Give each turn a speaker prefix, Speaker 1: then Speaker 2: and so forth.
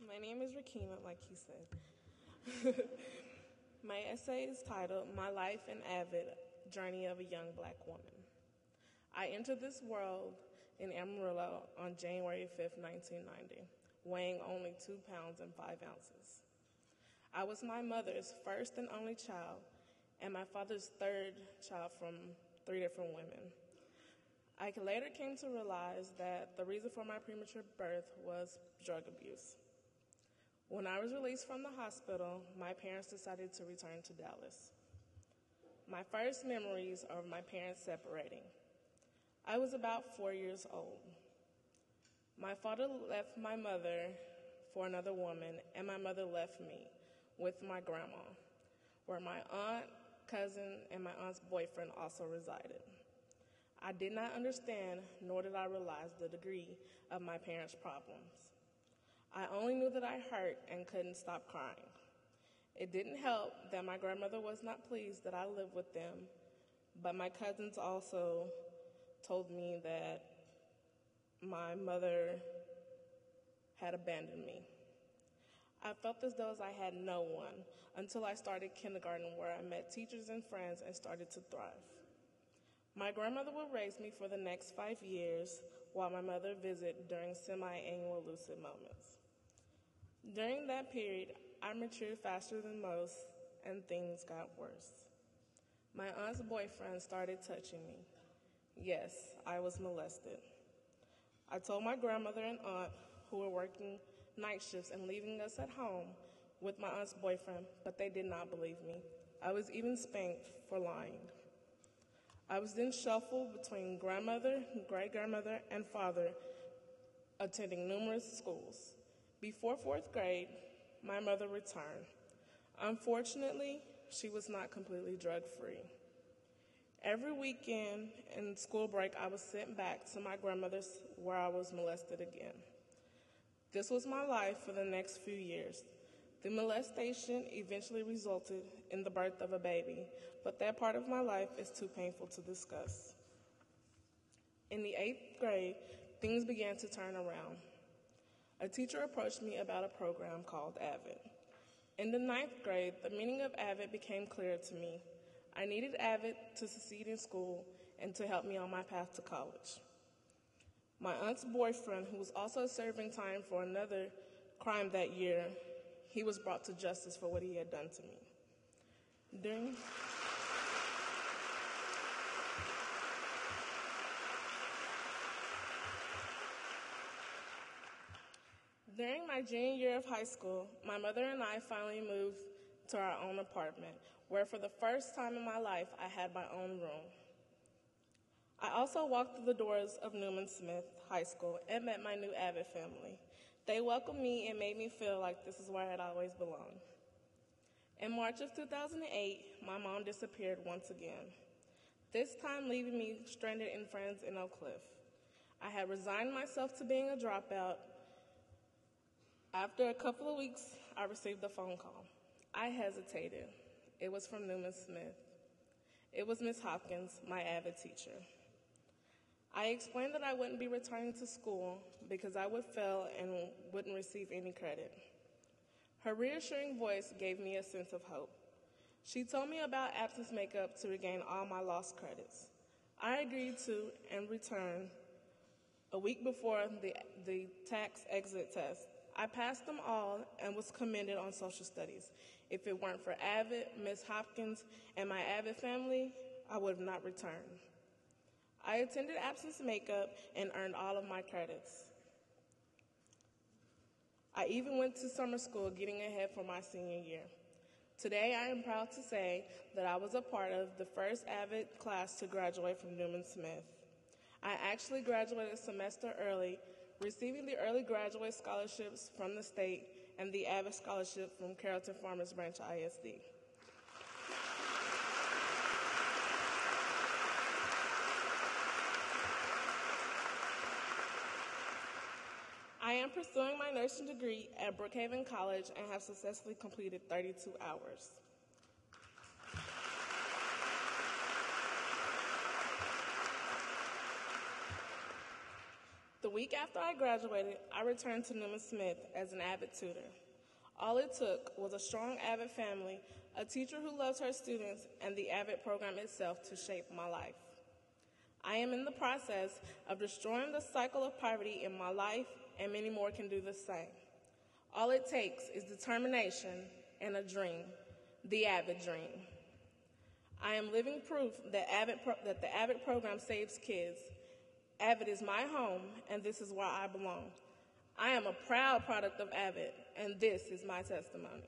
Speaker 1: My name is Reekenna, like he said. My essay is titled My Life in AVID, Journey of a Young Black Woman. I entered this world in Amarillo on January 5th, 1990, weighing only 2 pounds and 5 ounces. I was my mother's first and only child, and my father's third child from 3 different women. I later came to realize that the reason for my premature birth was drug abuse. When I was released from the hospital, my parents decided to return to Dallas. My first memories are of my parents separating. I was about 4 years old. My father left my mother for another woman, and my mother left me with my grandma, where my aunt, cousin, and my aunt's boyfriend also resided. I did not understand, nor did I realize the degree of my parents' problems. I only knew that I hurt and couldn't stop crying. It didn't help that my grandmother was not pleased that I lived with them, but my cousins also told me that my mother had abandoned me. I felt as though I had no one until I started kindergarten, where I met teachers and friends and started to thrive. My grandmother would raise me for the next 5 years while my mother visited during semi-annual lucid moments. During that period, I matured faster than most, and things got worse. My aunt's boyfriend started touching me. Yes, I was molested. I told my grandmother and aunt, who were working night shifts and leaving us at home with my aunt's boyfriend, but they did not believe me. I was even spanked for lying. I was then shuffled between grandmother, great-grandmother, and father, attending numerous schools. Before 4th grade, my mother returned. Unfortunately, she was not completely drug-free. Every weekend and school break, I was sent back to my grandmother's, where I was molested again. This was my life for the next few years. The molestation eventually resulted in the birth of a baby, but that part of my life is too painful to discuss. In the 8th grade, things began to turn around. A teacher approached me about a program called AVID. In the 9th grade, the meaning of AVID became clear to me. I needed AVID to succeed in school and to help me on my path to college. My aunt's boyfriend, who was also serving time for another crime that year, he was brought to justice for what he had done to me. During my junior year of high school, my mother and I finally moved to our own apartment, where for the first time in my life, I had my own room. I also walked through the doors of Newman Smith High School and met my new AVID family. They welcomed me and made me feel like this is where I had always belonged. In March of 2008, my mom disappeared once again, this time leaving me stranded in friends in Oak Cliff. I had resigned myself to being a dropout. After a couple of weeks, I received a phone call. I hesitated. It was from Newman Smith. It was Ms. Hopkins, my AVID teacher. I explained that I wouldn't be returning to school because I would fail and wouldn't receive any credit. Her reassuring voice gave me a sense of hope. She told me about absence makeup to regain all my lost credits. I agreed to and returned a week before the tax exit test. I passed them all and was commended on social studies. If it weren't for AVID, Ms. Hopkins, and my AVID family, I would have not returned. I attended absence makeup and earned all of my credits. I even went to summer school, getting ahead for my senior year. Today, I am proud to say that I was a part of the first AVID class to graduate from Newman Smith. I actually graduated a semester early, receiving the early graduate scholarships from the state and the AVID scholarship from Carrollton Farmers Branch ISD. I am pursuing my nursing degree at Brookhaven College and have successfully completed 32 hours. The week after I graduated, I returned to Newman Smith as an AVID tutor. All it took was a strong AVID family, a teacher who loves her students, and the AVID program itself to shape my life. I am in the process of destroying the cycle of poverty in my life, and many more can do the same. All it takes is determination and a dream, the AVID dream. I am living proof that the AVID program saves kids. AVID is my home, and this is where I belong. I am a proud product of AVID, and this is my testimony.